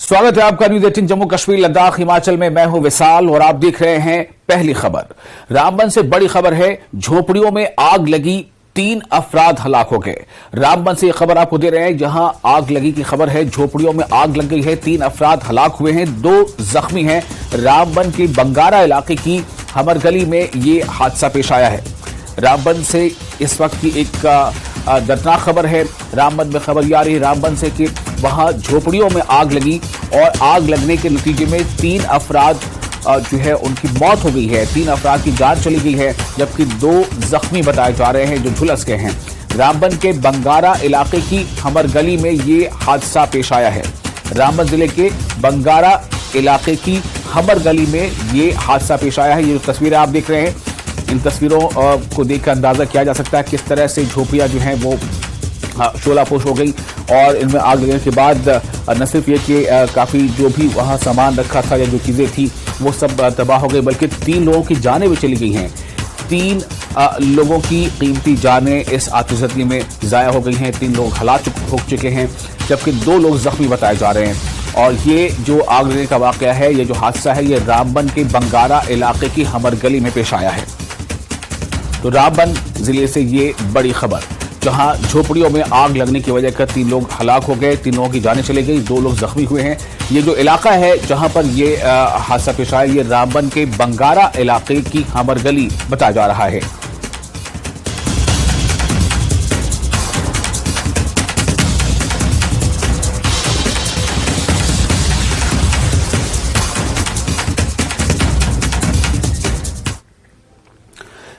स्वागत है आपका न्यूज 18 जम्मू कश्मीर लद्दाख हिमाचल में। मैं हूं विशाल और आप देख रहे हैं पहली खबर। रामबन से बड़ी खबर है, झोपड़ियों में आग लगी, 3 अफराद हलाक हो गए। रामबन से यह खबर आपको दे रहे हैं, जहां आग लगी की खबर है। झोपड़ियों में आग लग गई है, 3 अफराद हलाक हुए हैं, 2 जख्मी हैं। रामबन के बंगारा इलाके की हमर गली में ये हादसा पेश आया है। रामबन से इस वक्त की एक दर्दनाक खबर है। रामबन में खबर ये आ रही है रामबन से कि वहां झोपड़ियों में आग लगी और आग लगने के नतीजे में 3 अफराद जो है उनकी मौत हो गई है। 3 अफराद की जान चली गई है, जबकि 2 जख्मी बताए जा रहे हैं जो झुलस गए हैं। रामबन के बंगारा इलाके की हमर गली में ये हादसा पेश आया है। रामबन जिले के बंगारा इलाके की हमर गली में ये हादसा पेश आया है। ये जो तस्वीरें आप देख रहे हैं, इन तस्वीरों को देखकर अंदाजा किया जा सकता है किस तरह से झोपड़ियां जो हैं वो शोलापोश हो गई और इनमें आग लगने के बाद न सिर्फ ये कि काफ़ी जो भी वहाँ सामान रखा था या जो चीज़ें थी वो सब तबाह हो गई, बल्कि 3 लोगों की जानें भी चली गई हैं। 3 लोगों की कीमती जानें इस आतिशबाजी में ज़ाया हो गई हैं। 3 लोग हलाक हो चुके हैं, जबकि 2 लोग जख्मी बताए जा रहे हैं। और ये जो आग लगने का वाक़या है, ये जो हादसा है, ये रामबन के बंगारा इलाके की हमर गली में पेश आया है। तो रामबन जिले से ये बड़ी खबर, जहां झोपड़ियों में आग लगने की वजह कर 3 लोग हलाक हो गए, 3 लोगों की जानें चली गई, 2 लोग जख्मी हुए हैं। ये जो इलाका है जहां पर ये हादसा पेश आया, ये रामबन के बंगारा इलाके की हमर गली बताया जा रहा है।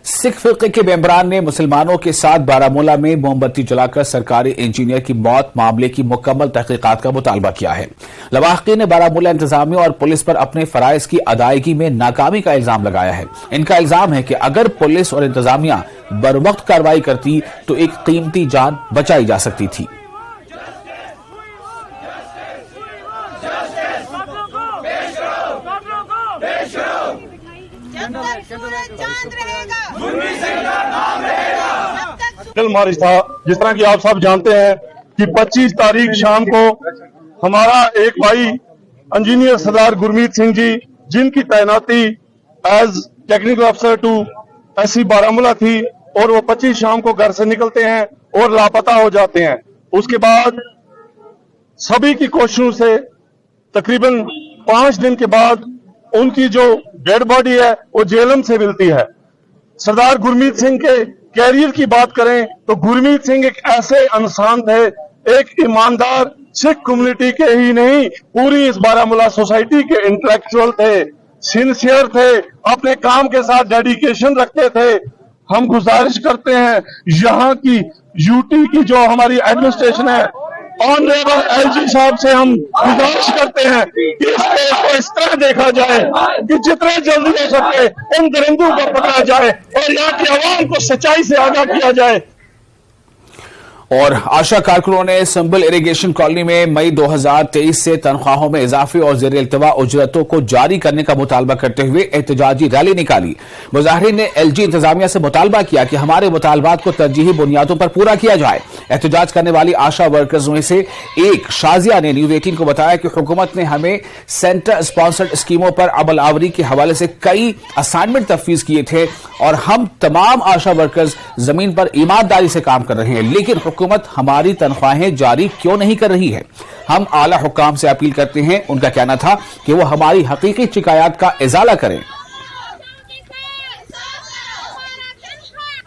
सिख फिरके के मेंबरान ने मुसलमानों के साथ बारामूला में मोमबत्ती जलाकर सरकारी इंजीनियर की मौत मामले की मुकम्मल तहकीकात का मुतालबा किया है। लवाहकी ने बारामूला इंतजामिया और पुलिस पर अपने फराइज की अदायगी में नाकामी का इल्जाम लगाया है। इनका इल्जाम है कि अगर पुलिस और इंतजामिया बरवक्त कार्रवाई करती तो एक कीमती जान बचाई जा सकती थी। मारिश था, जिस तरह की आप सब जानते हैं कि 25 तारीख शाम को हमारा एक भाई इंजीनियर सरदार गुरमीत सिंह जी, जिनकी तैनाती एज टेक्निकल अफसर टू एससी बारामूला थी, और वो 25 शाम को घर से निकलते हैं और लापता हो जाते हैं। उसके बाद सभी की कोशिशों से तकरीबन 5 दिन के बाद उनकी जो डेड बॉडी है वो जेलम से मिलती है। सरदार गुरमीत सिंह के कैरियर की बात करें तो गुरमीत सिंह एक ऐसे इंसान थे, एक ईमानदार सिख कम्युनिटी के ही नहीं पूरी इस बारामूला सोसाइटी के इंटेलेक्चुअल थे, सिंसियर थे, अपने काम के साथ डेडिकेशन रखते थे। हम गुजारिश करते हैं यहाँ की यूटी की जो हमारी एडमिनिस्ट्रेशन है, ऑनरेबल एलजी साहब से हम गुजारिश करते हैं कि इस केस को इस तरह देखा जाए कि जितने जल्दी हो सके उन दरिंदों को पकड़ा जाए और यहाँ की आवाम को सच्चाई से आगाह किया जाए। और आशा कारकुनों ने संबल इरिगेशन कॉलोनी में मई 2023 से तनख्वाहों में इजाफे और ज़ेर इल्तवा उजरतों को जारी करने का मुतालबा करते हुए एहतजाजी रैली निकाली। मुजाहिरीन ने एलजी इंतजामिया से मुतालबा किया कि हमारे मुतालबात को तरजीही बुनियादों पर पूरा किया जाए। एहतजाज करने वाली आशा वर्कर्स में से एक शाजिया ने न्यूज 18 को बताया कि हुकूमत ने हमें सेंटर स्पॉन्सर्ड स्कीमों पर अमल आवरी के हवाले से कई असाइनमेंट तफवीज किए थे और हम तमाम आशा वर्कर्स जमीन पर ईमानदारी से काम कर रहे हैं, लेकिन हुकूमत हमारी तनख्वाहें जारी क्यों नहीं कर रही है। हम आला हुकाम से अपील करते हैं, उनका कहना था कि वो हमारी हकीकी शिकायत का इजाला करें।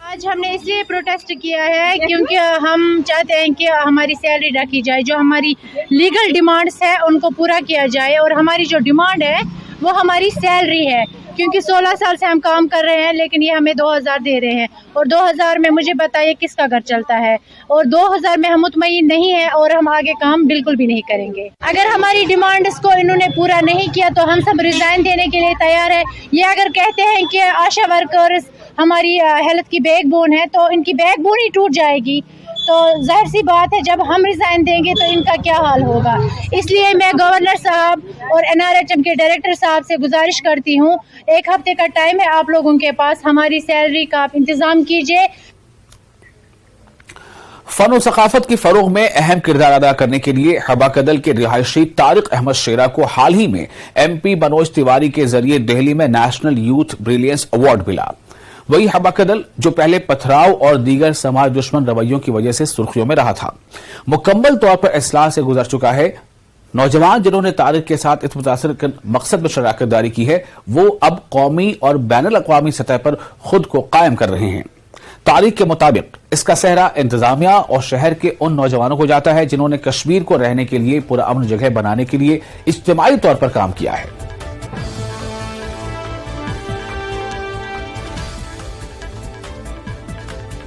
आज हमने इसलिए प्रोटेस्ट किया है क्योंकि हम चाहते हैं कि हमारी सैलरी रखी जाए, जो हमारी लीगल डिमांड्स है उनको पूरा किया जाए, और हमारी जो डिमांड है वो हमारी सैलरी है, क्योंकि 16 साल से हम काम कर रहे हैं लेकिन ये हमें 2000 दे रहे हैं, और 2000 में मुझे बताइए किसका घर चलता है, और 2000 में हम मुतमईन नहीं है और हम आगे काम बिल्कुल भी नहीं करेंगे। अगर हमारी डिमांड्स को इन्होंने पूरा नहीं किया तो हम सब रिजाइन देने के लिए तैयार है। ये अगर कहते हैं कि आशा वर्कर्स हमारी हेल्थ की बैकबोन है तो इनकी बैकबोन ही टूट जाएगी, तो जाहिर सी बात है जब हम रिजाइन देंगे तो इनका क्या हाल होगा। इसलिए मैं गवर्नर साहब और एनआरएचएम के डायरेक्टर साहब से गुजारिश करती हूँ, 1 हफ्ते का टाइम है आप लोगों के पास, हमारी सैलरी का आप इंतजाम कीजिए। فن و ثقافت کی فروغ میں اہم کردار ادا کرنے کے لیے حبا کدل کے رہائشی طارق احمد شیرہ کو حال ہی میں ایم پی منوج تیواری کے ذریعے دہلی میں نیشنل یوتھ بریلینس ایوارڈ ملا. وہی حبا کدل جو پہلے پتھراؤ اور دیگر سماج دشمن رویوں کی وجہ سے سرخیوں میں رہا تھا، مکمل طور پر اصلاح سے گزر چکا ہے. نوجوان جنہوں نے طارق کے ساتھ اس متاثر مقصد میں شراکت داری کی ہے، وہ اب قومی اور بین الاقوامی سطح پر خود کو قائم کر رہے ہیں. طارق کے مطابق اس کا سہرا انتظامیہ اور شہر کے ان نوجوانوں کو جاتا ہے جنہوں نے کشمیر کو رہنے کے لیے پرامن جگہ بنانے کے لیے اجتماعی طور پر کام کیا ہے.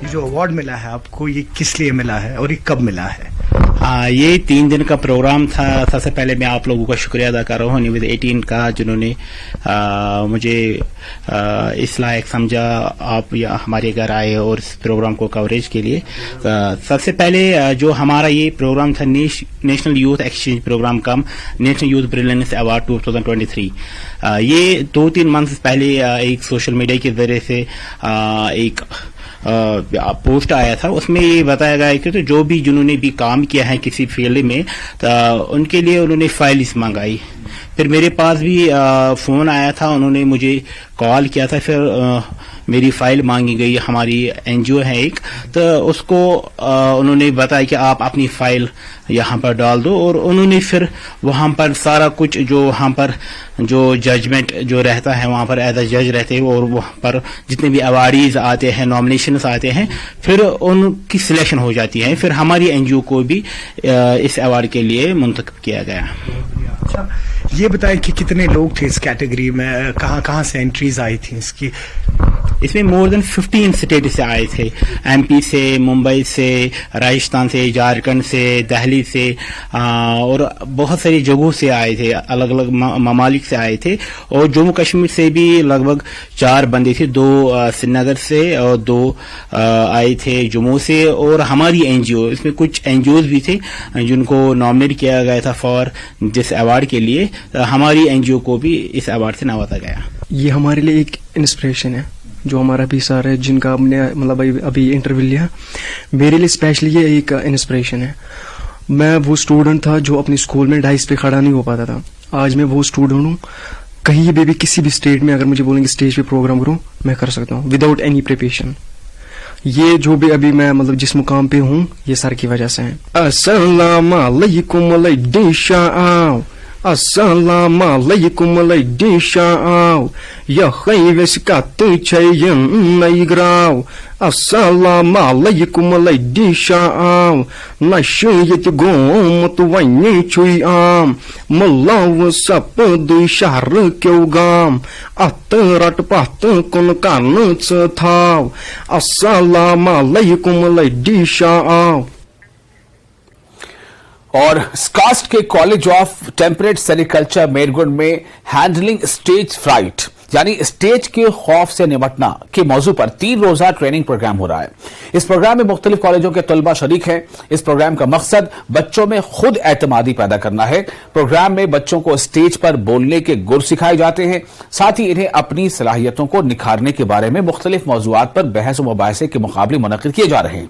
یہ جو ایوارڈ ملا ہے آپ کو، یہ کس لیے ملا ہے اور یہ کب ملا ہے؟ یہ 3 دن کا پروگرام تھا. سب سے پہلے میں آپ لوگوں کا شکریہ ادا کر رہا ہوں نیوز 18 کا، جنہوں نے مجھے اس لائق سمجھا آپ ہمارے گھر آئے اور اس پروگرام کو کوریج کے لیے. سب سے پہلے جو ہمارا یہ پروگرام تھا نیشنل یوتھ ایکسچینج پروگرام کم نیشنل یوتھ بریلینس ایوارڈ 2023، یہ 2-3 منتھ پہلے ایک سوشل میڈیا کے ذریعے سے ایک پوسٹ آیا تھا. اس میں یہ بتایا گیا کہ جو بھی جنہوں نے بھی کام کیا ہے کسی فیلڈ میں ان کے لیے انہوں نے فائلز منگائی. پھر میرے پاس بھی فون آیا تھا، انہوں نے مجھے کال کیا تھا، پھر میری فائل مانگی گئی. ہماری این جی او ہے ایک، تو اس کو انہوں نے بتایا کہ آپ اپنی فائل یہاں پر ڈال دو، اور انہوں نے پھر وہاں پر سارا کچھ جو وہاں پر جو ججمنٹ جو رہتا ہے وہاں پر ایز اے جج رہتے ہیں، اور وہاں پر جتنے بھی ایوارڈیز آتے ہیں، نامنیشنز آتے ہیں، پھر ان کی سلیکشن ہو جاتی ہے. پھر ہماری این جی او کو بھی اس ایوارڈ کے لیے منتخب کیا گیا. اچھا، یہ بتائیں کہ کتنے لوگ تھے اس کیٹیگری میں، کہاں سے انٹریز آئی تھیں اس کی؟ اس میں مور دین 15 اسٹیٹ سے آئے تھے، ایم پی سے، ممبئی سے، راجستھان سے، جھارکھنڈ سے، دہلی سے، اور بہت ساری جگہوں سے آئے تھے، الگ الگ ممالک سے آئے تھے. اور جموں کشمیر سے بھی لگ بھگ 4 بندے تھے، 2 سری نگر سے اور 2 آئے تھے جموں سے. اور ہماری این جی او، اس میں کچھ این جی اوز بھی تھے جن کو نامنیٹ کیا گیا تھا فار جس ایوارڈ کے لیے. ہماری این جی او کو بھی اس ایوارڈ سے نوازا گیا. یہ ہمارے لیے ایک انسپریشن ہے، جو ہمارا بھی سر ہے جن کا ہم نے مطلب ابھی انٹرویو لیا. میرے لیے اسپیشلی یہ ایک انسپریشن ہے. میں وہ اسٹوڈنٹ تھا جو اپنے اسکول میں ڈائس پہ کھڑا نہیں ہو پاتا تھا. آج میں وہ اسٹوڈنٹ ہوں، کہیں بھی کسی بھی اسٹیٹ میں اگر مجھے بولیں گے اسٹیج پہ پروگرام کروں، میں کر سکتا ہوں وداؤٹ اینی پریپریشن. یہ جو بھی ابھی میں مطلب جس مقام پہ ہوں، یہ سر کی وجہ سے ہے. السلام علیکم السلام علیکم لیڈیشاو یخیوس کت چین نیگراو السلام علیکم لیڈیشاو نشیت گومت ونی چوی عام ملاو سپد شہر کیو گام ات رٹ پت کن کرن ثاو السلام علیکم لیڈیشاو. اور اسکاسٹ کے کالج آف ٹیمپریٹ سیریکلچر میرگنڈ میں ہینڈلنگ اسٹیج فرائٹ یعنی اسٹیج کے خوف سے نمٹنا کے موضوع پر 3 روزہ ٹریننگ پروگرام ہو رہا ہے. اس پروگرام میں مختلف کالجوں کے طلبہ شریک ہیں. اس پروگرام کا مقصد بچوں میں خود اعتمادی پیدا کرنا ہے. پروگرام میں بچوں کو اسٹیج پر بولنے کے گر سکھائے جاتے ہیں، ساتھ ہی انہیں اپنی صلاحیتوں کو نکھارنے کے بارے میں مختلف موضوعات پر بحث و مباحثے کے مقابلے منعقد کیے جا رہے ہیں.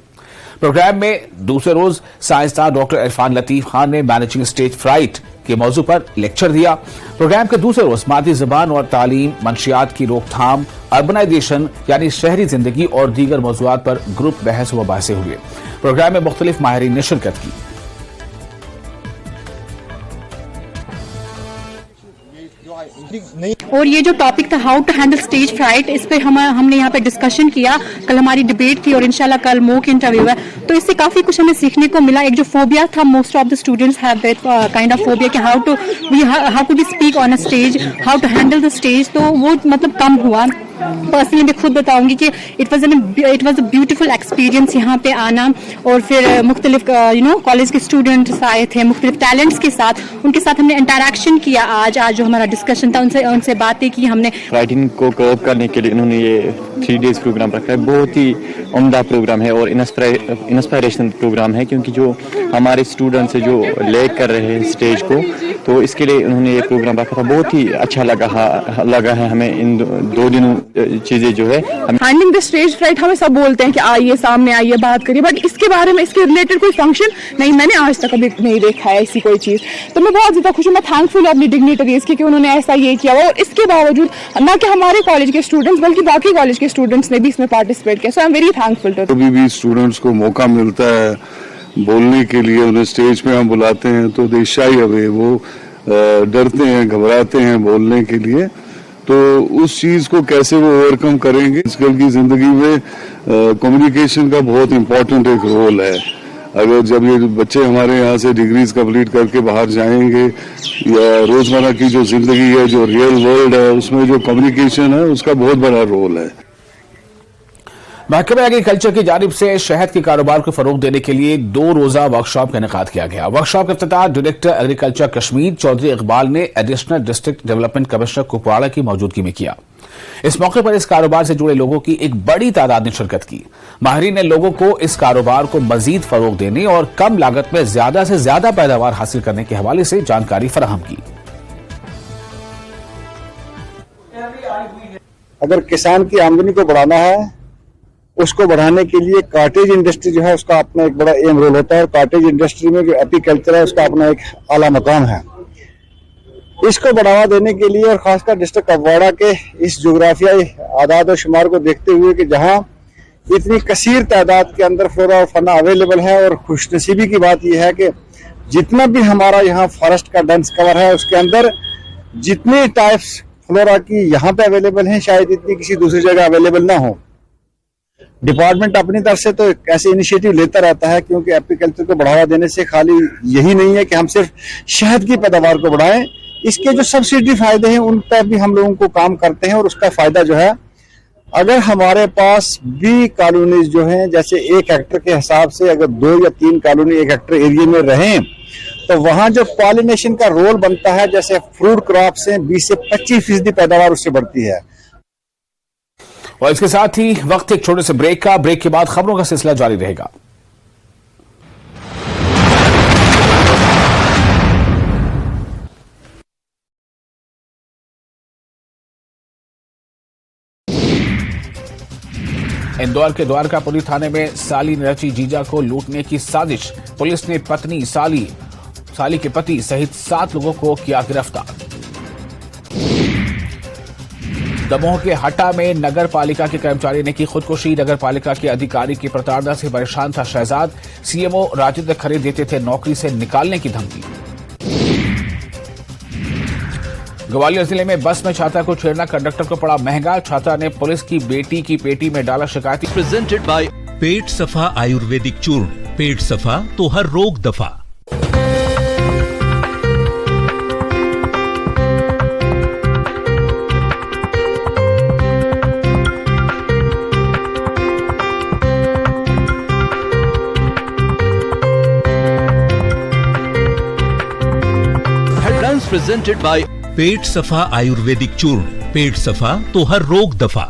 پروگرام میں دوسرے روز سائنسدان ڈاکٹر عرفان لطیف خان نے مینجنگ اسٹیج فرائٹ کے موضوع پر لیکچر دیا. پروگرام کے دوسرے روز مادی زبان اور تعلیم، منشیات کی روک تھام، اربنائزیشن یعنی شہری زندگی اور دیگر موضوعات پر گروپ بحث و مباحثے ہوئے. پروگرام میں مختلف ماہرین نے شرکت کی. اور یہ جو ٹاپک تھا how to handle stage fright, اس پہ ہم نے یہاں پہ ڈسکشن کیا. کل ہماری ڈبیٹ تھی اور انشاءاللہ کل موک انٹرویو ہے، تو اس سے کافی کچھ ہمیں سیکھنے کو ملا. ایک جو فوبیا تھا، most of the students have that kind of phobia کہ how to be speak on a stage, how to handle the stage, تو وہ مطلب کم ہوا. پرسنلی میں خود بتاؤں گی کہ it was a beautiful experience یہاں پہ آنا. اور پھر مختلف کالج کے اسٹوڈنٹس آئے تھے مختلف ٹیلنٹس کے ساتھ، ان کے ساتھ ہم نے انٹریکشن کیا. آج جو ہمارا ڈسکشن تھا ان سے باتیں کی ہم نے. رائٹنگ کو کور کرنے کے لیے انہوں نے یہ 3 ڈیز پروگرام رکھا ہے. بہت ہی عمدہ پروگرام ہے اور انسپائریشنل پروگرام ہے، کیونکہ جو ہمارے اسٹوڈنٹس جو لیک کر رہے ہیں اسٹیج کو، تو اس کے لیے انہوں نے یہ پروگرام رکھا تھا. بہت ہی اچھا لگا ہے ہمیں ان 2 دنوں चीज़ें जो है हैंडलिंग द स्टेज फ्राइट हमें सब बोलते हैं कि आइए सामने आइए बात करिए, बट इसके बारे में इसके रिलेटेड कोई फंक्शन नहीं, मैंने आज तक अभी नहीं देखा है ऐसी कोई चीज़। तो मैं बहुत ज़्यादा खुश हूँ, मैं थैंकफुल हूँ अपनी डिग्निटरीज की कि उन्होंने ऐसा ये किया हुआ, और इसके बावजूद न कि हमारे कॉलेज के स्टूडेंट्स बल्कि बाकी कॉलेज के स्टूडेंट्स ने भी इसमें पार्टिसिपेट किया। So I am very thankful to. कभी भी स्टूडेंट्स को मौका मिलता है बोलने के लिए, उन्हें स्टेज पे हम बुलाते हैं तो दे शाई अवे, वो डरते हैं, घबराते हैं बोलने के लिए। तो उस चीज को कैसे वो ओवरकम करेंगे, आजकल की जिंदगी में कम्युनिकेशन का बहुत इम्पोर्टेंट एक रोल है। अगर जब ये बच्चे हमारे यहाँ से डिग्रीज कंप्लीट करके बाहर जाएंगे, या रोजमर्रा की जो जिंदगी है, जो रियल वर्ल्ड है, उसमें जो कम्युनिकेशन है उसका बहुत बड़ा रोल है। महकमे एग्रीकल्चर की जानिब से शहद के कारोबार को फरोग देने के लिए 2 रोजा वर्कशॉप का इनेकाद किया गया। वर्कशॉप का इफ्तिताह डायरेक्टर एग्रीकल्चर कश्मीर चौधरी इकबाल ने additional district development commissioner Kupwara की मौजूदगी में किया। इस मौके पर इस कारोबार से जुड़े लोगों की एक बड़ी तादाद ने शिरकत की। माहिरीन ने लोगों को इस कारोबार को मजीद फरोग देने और कम लागत में ज्यादा से ज्यादा पैदावार हासिल करने के हवाले से जानकारी फराहम की। अगर किसान की आमदनी को बढ़ाना है, उसको बढ़ाने के लिए कॉटेज इंडस्ट्री जो है उसका अपना एक बड़ा एम रोल होता है। कॉटेज इंडस्ट्री में जो एपीकल्चर है उसका अपना एक आला मकाम है। इसको बढ़ावा देने के लिए और खासकर डिस्ट्रिक्ट कुपवाड़ा के इस जोग्राफियाई आदाद और शुमार को देखते हुए कि जहां इतनी कसीर तादाद के अंदर फ्लोरा और फना अवेलेबल है, और खुशनसीबी की बात यह है कि जितना भी हमारा यहाँ फॉरेस्ट का डेंस कवर है उसके अंदर जितने टाइप्स फ्लोरा की यहाँ पे अवेलेबल हैं शायद इतनी किसी दूसरी जगह अवेलेबल ना हो। डिपार्टमेंट अपनी तरफ से तो ऐसे इनिशिएटिव लेता रहता है, क्योंकि एपीकल्चर को बढ़ावा देने से खाली यही नहीं है कि हम सिर्फ शहद की पैदावार को बढ़ाएं, इसके जो सब्सिडी फायदे हैं उन पर भी हम लोगों को काम करते हैं। और उसका फायदा जो है, अगर हमारे पास बी कॉलोनीज जो हैं, जैसे 1 हेक्टर के हिसाब से अगर 2 या 3 कॉलोनी 1 हेक्टर एरिया में रहें, तो वहां जो पॉलिनेशन का रोल बनता है, जैसे फ्रूट क्रॉप से 20 से 25% पैदावार उससे बढ़ती है। और इसके साथ ही वक्त एक छोटे से ब्रेक का। ब्रेक के बाद खबरों का सिलसिला जारी रहेगा। इंदौर के द्वारकापुरी थाने में साली ने रची जीजा को लूटने की साजिश। पुलिस ने पत्नी, साली के पति सहित 7 लोगों को किया गिरफ्तार। दमोह के हटा में नगर पालिका के कर्मचारी ने की खुदकुशी। नगर पालिका के अधिकारी की प्रताड़ना से परेशान था शहजाद। सीएमओ राजेंद्र खरे देते थे नौकरी से निकालने की धमकी। ग्वालियर जिले में बस में छात्रा को छेड़ना कंडक्टर को पड़ा महंगा। छात्रा ने पुलिस की बेटी की पेटी में डाला शिकायती। प्रेजेंटेड बाय पेट सफा आयुर्वेदिक चूर्ण। पेट सफा तो हर रोग दफा। प्रेजेंटेड बाय पेट सफा आयुर्वेदिक चूर्ण। पेट सफा तो हर रोग दफा।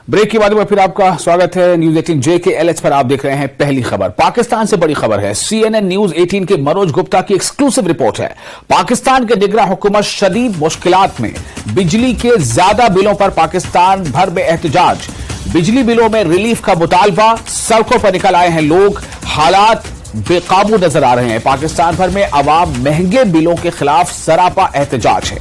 ब्रेक के बाद में फिर आपका स्वागत है। न्यूज 18 JKLH पर आप देख रहे हैं पहली खबर। पाकिस्तान से बड़ी खबर है। CNN न्यूज 18 के मनोज गुप्ता की एक्सक्लूसिव रिपोर्ट है। पाकिस्तान के निगरान हुकूमत शदीद मुश्किलात में। बिजली के ज्यादा बिलों पर पाकिस्तान भर में एहतजाज। बिजली बिलों में रिलीफ का मुतालबा। सड़कों पर निकल आए हैं लोग। हालात बेकाबू नजर आ रहे हैं। पाकिस्तान भर में अवाम महंगे बिलों के खिलाफ सरापा एहतजाज है।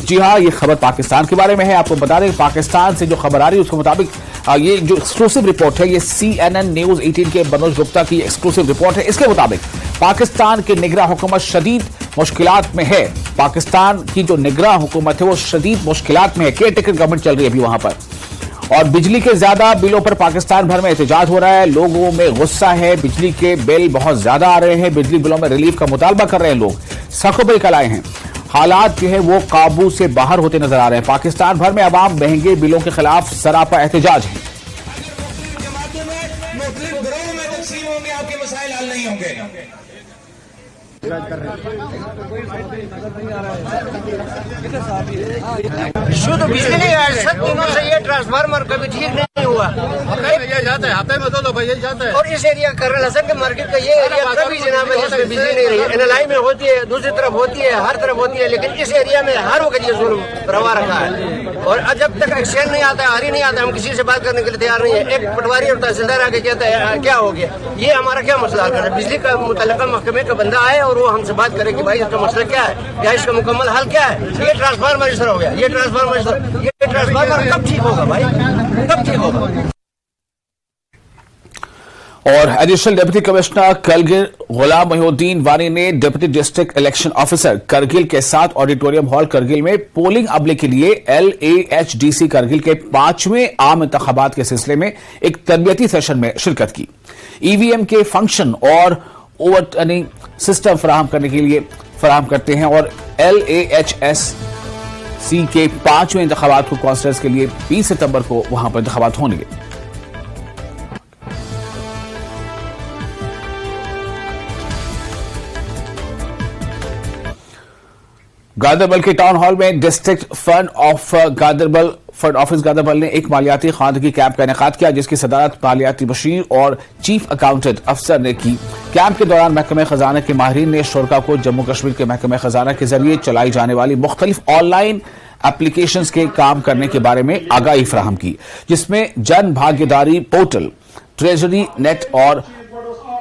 जी हां, ये खबर पाकिस्तान के बारे में है। आपको बता दें, पाकिस्तान से जो खबर आ रही है उसके मुताबिक ये जो एक्सक्लूसिव रिपोर्ट है, ये CNN न्यूज 18 के मनोज गुप्ता की एक्सक्लूसिव रिपोर्ट है। इसके मुताबिक पाकिस्तान के निगरान हुकूमत शदीद मुश्किलात में है। पाकिस्तान की जो निगरान हुकूमत है वो शदीद मुश्किलात में है। केयर टेकर गवर्नमेंट चल रही है अभी वहां पर, और बिजली के ज्यादा बिलों पर पाकिस्तान भर में एहतजाज हो रहा है। लोगों में गुस्सा है। बिजली के बिल बहुत ज्यादा आ रहे हैं। बिजली बिलों में रिलीफ का मुतालबा कर रहे हैं लोग। सड़कों पर निकल आए हैं। हालात जो है वो काबू से बाहर होते नजर आ रहे हैं। पाकिस्तान भर में अवाम महंगे बिलों के खिलाफ सरापा एहतजाज है। शुद्ध बिजली नहीं है, 7 दिनों से ये ट्रांसफार्मर कभी ठीक नहीं हुआ। ये जाता है हफ्ते में 2 दफा ये जाता है। और इस एरिया करल हसन के मार्केट का ये एरिया कभी जनाब इसमें बिजली नहीं रही। एनएलआई में होती है, दूसरी तरफ होती है, हर तरफ होती है, लेकिन इस एरिया में हर वक्त ये जुल्म रवा रखा है। और जब तक एक्सचेंज नहीं आता है, हारी नहीं आता, हम किसी से बात करने के लिए तैयार नहीं है। एक पटवारी और तहसीलदार आके कहता है क्या हो गया, ये हमारा क्या मसला हल करना। बिजली का मुतल्लिका महकमे का बंदा आए और वो हमसे बात करे कि भाई इसका मसला क्या है या इसका मुकम्मल हल क्या है। ये ट्रांसफार्मर इस तरह हो गया, ये ट्रांसफार्मर इस तरह, ये ट्रांसफार्मर कब ठीक होगा भाई, कब ठीक होगा। और एडिशनल डिप्टी कमिश्नर करगिल गुलाम मोहिउद्दीन वानी ने deputy district election officer Kargil के साथ ऑडिटोरियम हॉल करगिल में पोलिंग अमले के लिए LAHDC करगिल के 5वें आम इंतखाबात के सिलसिले में एक तरबियती सेशन में शिरकत की। EVM के फंक्शन और ओवरटर्निंग सिस्टम फराहम करते हैं और LAHSC के 5वें इंतखाबात को कॉन्स्टिट्यूंस के लिए 20 सितंबर को वहां पर इंतखाबात होंगे। गादरबल के टाउन हॉल में डिस्ट्रिक्ट फंड ऑफिस गादरबल ने एक मालियाती खानदगी कैंप का इनेकाद किया, जिसकी सदारत मालियाती बशीर और चीफ अकाउंटेंट अफसर ने की। कैंप के दौरान महकमे खजाना के माहिरीन ने शुरका को जम्मू कश्मीर के महकमे खजाना के जरिए चलाई जाने वाली मुख्तलिफ ऑनलाइन एप्लीकेशंस के काम करने के बारे में आगाही फराहम की, जिसमें जन भागीदारी पोर्टल, ट्रेजरी नेट और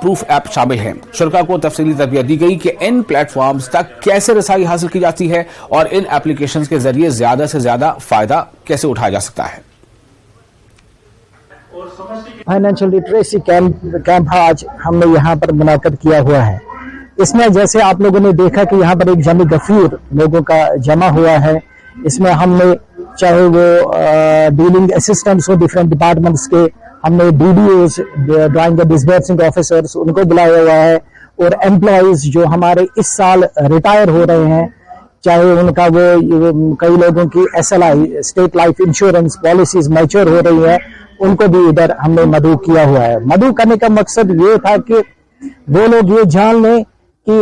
प्रूफ ऐप शामिल हैं। शुरका को तफसीली तरबियत दी गई कि इन प्लेटफॉर्म्स तक कैसे रसाई हासिल की जाती है और इन एप्लीकेशंस के जरिए ज्यादा से ज्यादा फायदा कैसे उठाया जा सकता है। फाइनेंशियल लिटरेसी कैंप आज हमने यहाँ पर मुनाकिद किया हुआ है। इसमें जैसे आप लोगों ने देखा कि यहाँ पर एक जमी गफूर लोगों का जमा हुआ है। इसमें हमने चाहे वो डीलिंग असिस्टेंट्स हो डिफरेंट डिपार्टमेंट्स के, हमने DDOs ड्राइंग डिस्बर्सिंग ऑफिसर्स उनको बुलाया हुआ है, और एम्प्लॉयज जो हमारे इस साल रिटायर हो रहे हैं, चाहे उनका वो कई लोगों की SLI state life insurance policies mature हो रही है, उनको भी इधर हमने मदऊ किया हुआ है। मदऊ करने का मकसद ये था कि वो लोग ये जान लें कि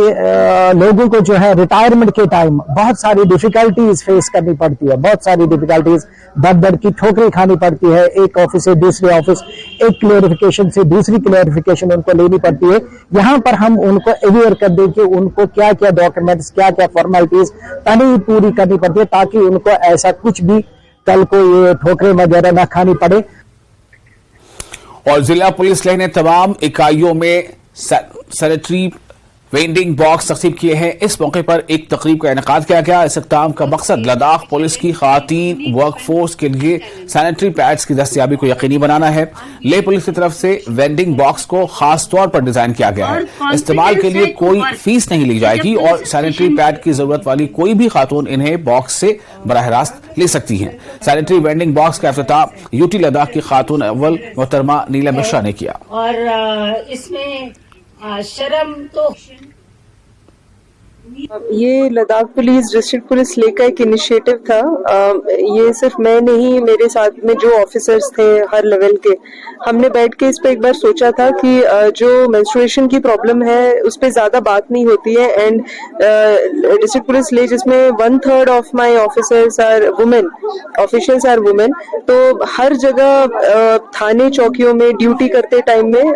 लोगों को जो है रिटायरमेंट के टाइम बहुत सारी डिफिकल्टीज फेस करनी पड़ती है, बहुत सारी डिफिकल्टीज दर की ठोकरें खानी पड़ती है। एक ऑफिस से दूसरे ऑफिस, एक क्लियरिफिकेशन से दूसरी क्लियरिफिकेशन उनको लेनी पड़ती है। यहाँ पर हम उनको अवेयर कर दें कि उनको क्या क्या डॉक्यूमेंट्स, क्या क्या फॉर्मेलिटीज पहले ही पूरी करनी पड़ती है, ताकि उनको ऐसा कुछ भी कल को ये ठोकरें वगैरह न खानी पड़े। और जिला पुलिस लाइन ने तमाम इकाइयों में सैनिटरी वेंडिंग बॉक्स तकसीम किए हैं। इस मौके पर एक तकरीब का इनेकाद किया गया। इस इक़दाम का मकसद लद्दाख पुलिस की खातीन वर्कफोर्स के लिए सैनिटरी पैड्स की दस्तयाबी को यकीनी बनाना है। लेह पुलिस की तरफ से वेंडिंग बॉक्स को खास तौर पर डिजाइन किया गया है। इस्तेमाल के लिए कोई फीस नहीं ली जाएगी और सैनिटरी पैड की जरूरत वाली कोई भी खातून इन्हें बॉक्स से बराह रास्त ले सकती हैं। सैनिटरी वेंडिंग बॉक्स का इफ्तिताह UT लद्दाख की खातून अव्वल मोहतरमा नीला मिश्रा ने किया। और इसमें शर्म तो ये लद्दाख पुलिस डिस्ट्रिक्ट पुलिस ले का एक इनिशिएटिव था। ये सिर्फ मैं नहीं, मेरे साथ में जो ऑफिसर्स थे हर लेवल के, हमने बैठ के इस पे एक बार सोचा था कि जो मेंस्ट्रुएशन की प्रॉब्लम है उस पे ज्यादा बात नहीं होती है। एंड डिस्ट्रिक्ट पुलिस ले जिसमें 1/3 of my officers are women, officials are women, तो हर जगह थाने चौकियों में ड्यूटी करते टाइम में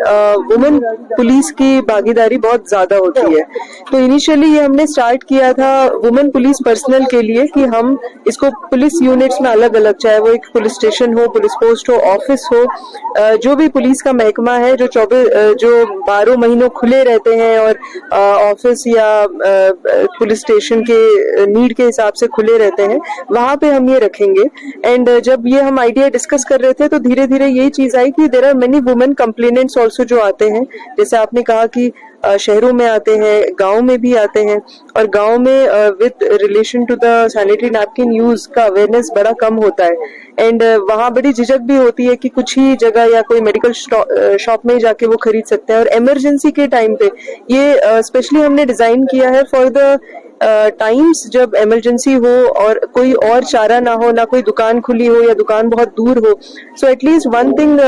वुमेन पुलिस की भागीदारी बहुत ज्यादा होती है। तो इनिशियली ये हमने स्टार्ट किया था वुमेन पुलिस पर्सनल के लिए कि हम इसको पुलिस यूनिट्स में अलग अलग, चाहे वो एक पुलिस स्टेशन हो, पुलिस पोस्ट हो, ऑफिस हो, जो भी पुलिस का महकमा है जो 12 महीनों खुले रहते हैं और ऑफिस या पुलिस स्टेशन के नीड के हिसाब से खुले रहते हैं, वहां पे हम ये रखेंगे। एंड जब ये हम आइडिया डिस्कस कर रहे थे तो धीरे धीरे यही चीज आई कि there are many women complainants also जो आते हैं, जैसे आपने कहा कि शहरों में आते हैं, गांव में भी आते हैं, और गांव में with relation to the sanitary napkin use का अवेयरनेस बड़ा कम होता है। एंड वहाँ बड़ी झिझक भी होती है कि कुछ ही जगह या कोई मेडिकल शॉप में जाके वो खरीद सकते हैं। और इमरजेंसी के टाइम पे ये स्पेशली हमने डिजाइन किया है फॉर द ٹائمس جب ایمرجنسی ہو اور کوئی اور چارہ نہ ہو, نہ کوئی دکان کھلی ہو یا دکان بہت دور ہو, so at least one thing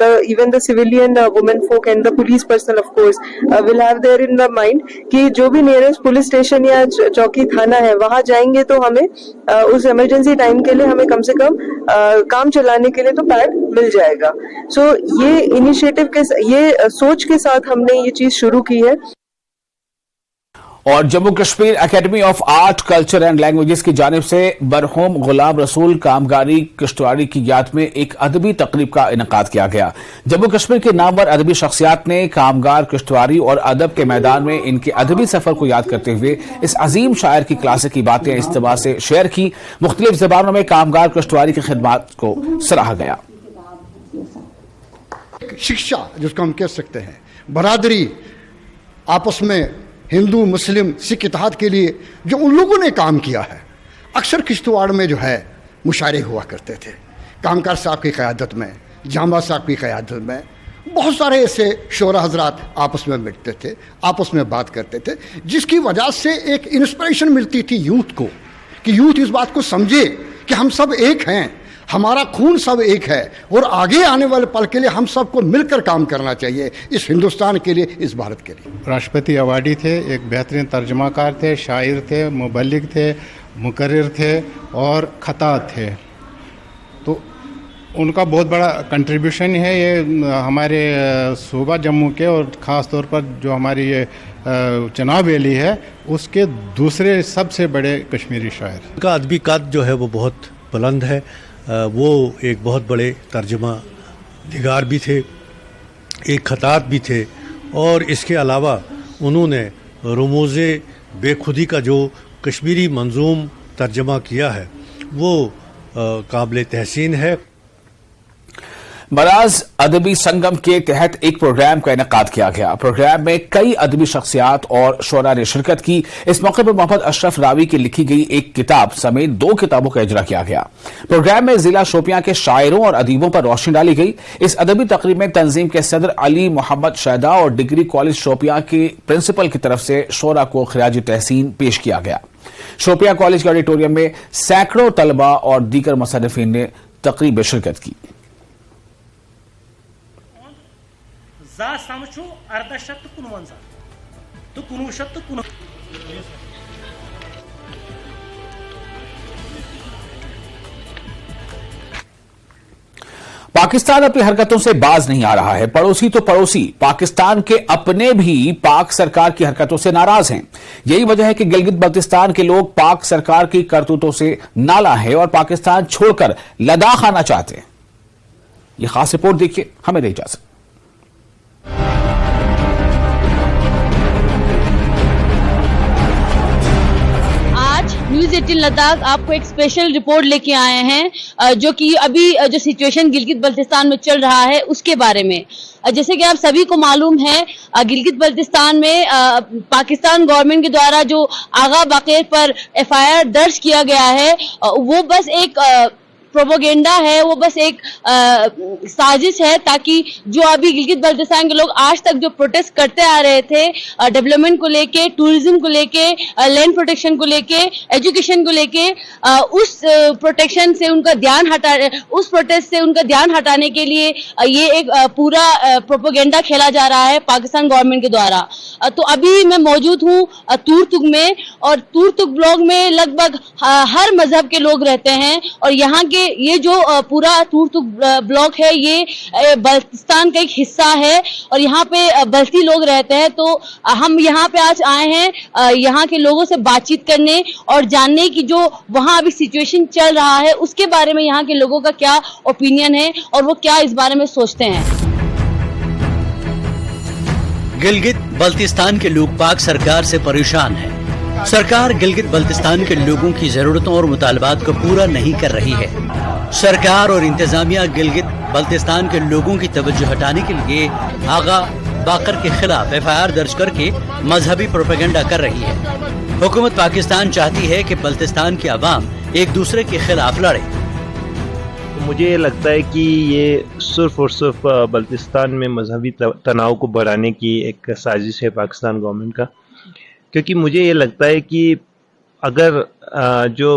even the civilian women folk and the police personnel of course will have there in the mind کہ جو بھی نیئرسٹ پولیس اسٹیشن یا چوکی تھانہ ہے وہاں جائیں گے تو ہمیں اس ایمرجنسی ٹائم کے لیے ہمیں کم سے کم کام چلانے کے لیے تو پیڈ مل جائے گا. سو یہ انیشیٹو یہ سوچ کے ساتھ ہم نے یہ چیز شروع کی ہے. اور Jammu Kashmir academy of art culture and languages کی جانب سے مرحوم غلام رسول کامگاری کشتواڑی کی یاد میں ایک ادبی تقریب کا انعقاد کیا گیا. جموں کشمیر کے نامور ادبی شخصیات نے کامگار کشتواڑی اور ادب کے میدان میں ان کے ادبی سفر کو یاد کرتے ہوئے اس عظیم شاعر کی کلاسیکی باتیں اجتماع سے شیئر کی. مختلف زبانوں میں کامگار کشتواڑی کی خدمات کو سراہا گیا. شکشا جس کو ہم کہہ سکتے ہیں, برادری, آپس میں ہندو مسلم سکھ اتحاد کے لیے جو ان لوگوں نے کام کیا ہے. اکثر کشتواڑ میں جو ہے مشاعرے ہوا کرتے تھے, کامکار صاحب کی قیادت میں, جامع صاحب کی قیادت میں بہت سارے ایسے شعراء حضرات آپس میں ملتے تھے, آپس میں بات کرتے تھے, جس کی وجہ سے ایک انسپریشن ملتی تھی یوتھ کو کہ یوتھ اس بات کو سمجھے کہ ہم سب ایک ہیں, ہمارا خون سب ایک ہے اور آگے آنے والے پل کے لیے ہم سب کو مل کر کام کرنا چاہیے اس ہندوستان کے لیے, اس بھارت کے لیے. راشٹرپتی ایوارڈی تھے, ایک بہترین ترجمہ کار تھے, شاعر تھے, مبلغ تھے, مقرر تھے اور خطاط تھے. تو ان کا بہت بڑا کنٹریبیوشن ہے یہ ہمارے صوبہ جموں کے, اور خاص طور پر جو ہماری یہ چناب ویلی ہے اس کے دوسرے سب سے بڑے کشمیری شاعر. ان کا ادبی قد جو ہے وہ بہت بلند ہے. وہ ایک بہت بڑے ترجمہ نگار بھی تھے, ایک خطاط بھی تھے, اور اس کے علاوہ انہوں نے رموز بے خودی کا جو کشمیری منظوم ترجمہ کیا ہے وہ قابل تحسین ہے. مراز ادبی سنگم کے تحت ایک پروگرام کا انعقاد کیا گیا. پروگرام میں کئی ادبی شخصیات اور شعراء نے شرکت کی. اس موقع پر محمد اشرف راوی کی لکھی گئی ایک کتاب سمیت 2 کتابوں کا اجرا کیا گیا. پروگرام میں ضلع شوپیاں کے شاعروں اور ادیبوں پر روشنی ڈالی گئی. اس ادبی تقریب میں تنظیم کے صدر علی محمد شیدا اور ڈگری کالج شوپیاں کے پرنسپل کی طرف سے شعراء کو خراج تحسین پیش کیا گیا. شوپیاں کالج کے آڈیٹوریم میں سینکڑوں طلباء اور دیگر مصنفین نے تقریب میں شرکت کی. سمجھو 1859 تو 1959. پاکستان اپنی حرکتوں سے باز نہیں آ رہا ہے. پڑوسی تو پڑوسی, پاکستان کے اپنے بھی پاک سرکار کی حرکتوں سے ناراض ہیں. یہی وجہ ہے کہ گلگت بلتستان کے لوگ پاک سرکار کی کرتوتوں سے نالاں ہیں اور پاکستان چھوڑ کر لداخ آنا چاہتے ہیں. یہ خاص رپورٹ دیکھیے. ہمیں دے اجازت. نیوز 18 لداخ آپ کو ایک اسپیشل رپورٹ لے کے آئے ہیں جو کہ ابھی جو سچویشن گلگت بلتستان میں چل رہا ہے اس کے بارے میں. جیسے کہ آپ سبھی کو معلوم ہے گلگت بلتستان میں پاکستان گورنمنٹ کے دوارا جو آغا باقر پر FIR درج کیا گیا ہے وہ بس ایک پروپیگنڈا ہے, وہ بس ایک سازش ہے تاکہ جو ابھی گلگت بلتستان کے لوگ آج تک جو پروٹیسٹ کرتے آ رہے تھے ڈیولپمنٹ کو لے کے, ٹورزم کو لے کے, لینڈ پروٹیکشن کو لے کے, ایجوکیشن کو لے کے, اس پروٹیکشن سے ان کا دھیان اس پروٹیسٹ سے ان کا دھیان ہٹانے کے لیے یہ ایک پورا پروپیگنڈا کھیلا جا رہا ہے پاکستان گورنمنٹ کے دوارا. تو ابھی میں موجود ہوں تورتک میں, اور تورتک بلاک میں لگ بھگ ہر مذہب کے لوگ رہتے ہیں, اور یہاں کے یہ جو پورا تورتک بلاک ہے یہ بلتستان کا ایک حصہ ہے اور یہاں پہ بلتی لوگ رہتے ہیں. تو ہم یہاں پہ آج آئے ہیں یہاں کے لوگوں سے بات چیت کرنے اور جاننے کی جو وہاں ابھی سچویشن چل رہا ہے اس کے بارے میں یہاں کے لوگوں کا کیا اوپینین ہے اور وہ کیا اس بارے میں سوچتے ہیں. گلگت بلتستان کے لوگ پاک سرکار سے پریشان ہیں. سرکار گلگت بلتستان کے لوگوں کی ضرورتوں اور مطالبات کو پورا نہیں کر رہی ہے. سرکار اور انتظامیہ گلگت بلتستان کے لوگوں کی توجہ ہٹانے کے لیے آغا باقر کے خلاف FIR درج کر کے مذہبی پروپیگنڈا کر رہی ہے. حکومت پاکستان چاہتی ہے کہ بلتستان کے عوام ایک دوسرے کے خلاف لڑے. مجھے یہ لگتا ہے کہ یہ صرف اور صرف بلتستان میں مذہبی تناؤ کو بڑھانے کی ایک سازش ہے پاکستان گورنمنٹ کا, کیونکہ مجھے یہ لگتا ہے کہ अगर जो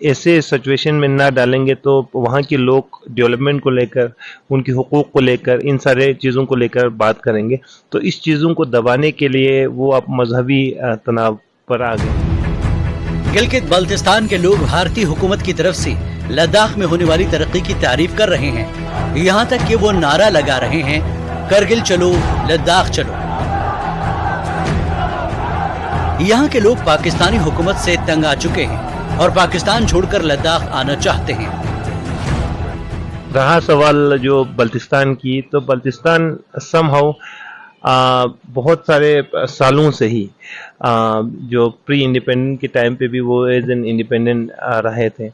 ऐसे सिचुएशन में ना डालेंगे तो वहाँ के लोग डेवलपमेंट को लेकर, उनके हुकूक को लेकर, इन सारे चीज़ों को लेकर बात करेंगे। तो इस चीज़ों को दबाने के लिए वो अब मजहबी तनाव पर आ गए। गिलगित बल्तिस्तान के लोग भारतीय हुकूमत की तरफ से लद्दाख में होने वाली तरक्की की तारीफ कर रहे हैं, यहाँ तक कि वो नारा लगा रहे हैं, करगिल चलो लद्दाख चलो। यहाँ के लोग पाकिस्तानी हुकूमत से तंग आ चुके हैं और पाकिस्तान छोड़कर लद्दाख आना चाहते हैं। रहा सवाल जो बल्तिस्तान की, तो बल्तिस्तान समहाउ बहुत सारे सालों से ही जो प्री इंडिपेंडेंट के टाइम पे भी वो एज एन इंडिपेंडेंट रहे थे।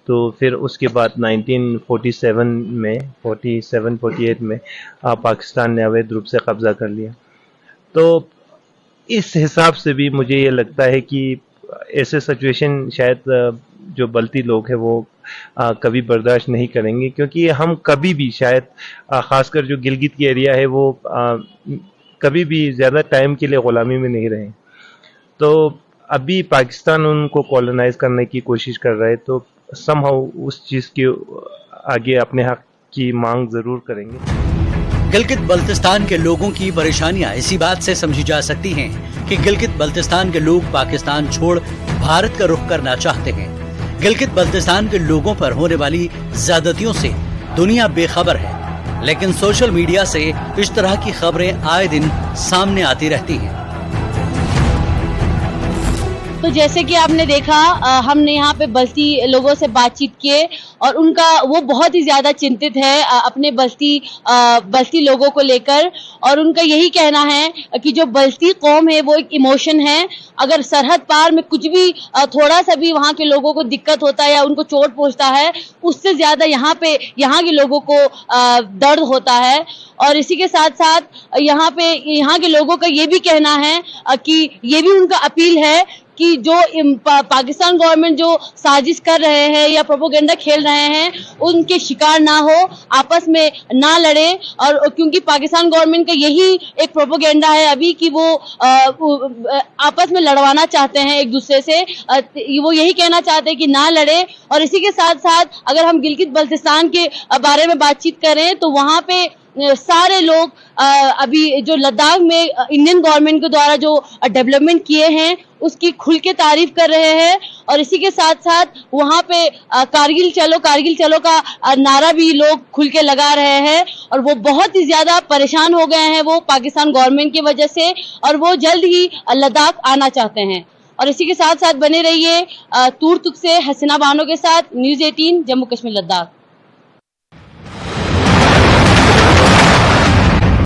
तो फिर उसके बाद 1947 में 47-48 में पाकिस्तान ने अवैध रूप से कब्जा कर लिया। तो इस हिसाब से भी मुझे ये लगता है कि ऐसे सिचुएशन शायद जो बल्ती लोग हैं वो कभी बर्दाश्त नहीं करेंगे, क्योंकि हम कभी भी शायद ख़ासकर जो गिलगित की एरिया है वो कभी भी ज़्यादा टाइम के लिए ग़ुलामी में नहीं रहे। तो अभी पाकिस्तान उनको कॉलोनाइज करने की कोशिश कर रहा है, तो समहाउ उस चीज़ के आगे अपने हक की मांग ज़रूर करेंगे। गिलगित बल्तिस्तान के लोगों की परेशानियां इसी बात से समझी जा सकती हैं कि गिलगित बल्तिस्तान के लोग पाकिस्तान छोड़ भारत का रुख करना चाहते हैं। गिलगित बल्तिस्तान के लोगों पर होने वाली ज्यादतियों से दुनिया बेखबर है, लेकिन सोशल मीडिया से इस तरह की खबरें आए दिन सामने आती रहती हैं। तो जैसे कि आपने देखा, हमने यहाँ पे बस्ती लोगों से बातचीत किए और उनका वो बहुत ही ज़्यादा चिंतित है अपने बस्ती लोगों को लेकर, और उनका यही कहना है कि जो बस्ती कौम है वो एक इमोशन है। अगर सरहद पार में कुछ भी थोड़ा सा भी वहाँ के लोगों को दिक्कत होता है या उनको चोट पहुँचता है, उससे ज़्यादा यहाँ के लोगों को दर्द होता है। और इसी के साथ साथ यहाँ के लोगों का ये भी कहना है कि ये भी उनका अपील है कि जो पाकिस्तान गवर्नमेंट जो साजिश कर रहे हैं या प्रोपोगेंडा खेल रहे हैं उनके शिकार ना हो, आपस में ना लड़े। और क्योंकि पाकिस्तान गवर्नमेंट का यही एक प्रोपोगेंडा है अभी कि वो आपस में लड़वाना चाहते हैं एक दूसरे से, वो यही कहना चाहते हैं कि ना लड़े। और इसी के साथ साथ अगर हम गिलगित बल्तिस्तान के बारे में बातचीत करें तो वहाँ पे सारे लोग अभी जो लद्दाख में इंडियन गवर्नमेंट के द्वारा जो डेवलपमेंट किए हैं उसकी खुल के तारीफ कर रहे हैं। और इसी के साथ साथ वहाँ पे कारगिल चलो का नारा भी लोग खुल के लगा रहे हैं, और वो बहुत ही ज्यादा परेशान हो गए हैं वो पाकिस्तान गवर्नमेंट की वजह से, और वो जल्द ही लद्दाख आना चाहते हैं। और इसी के साथ साथ बने रहिए तूर तुक से हसीना बानो के साथ, न्यूज़ 18 जम्मू कश्मीर लद्दाख।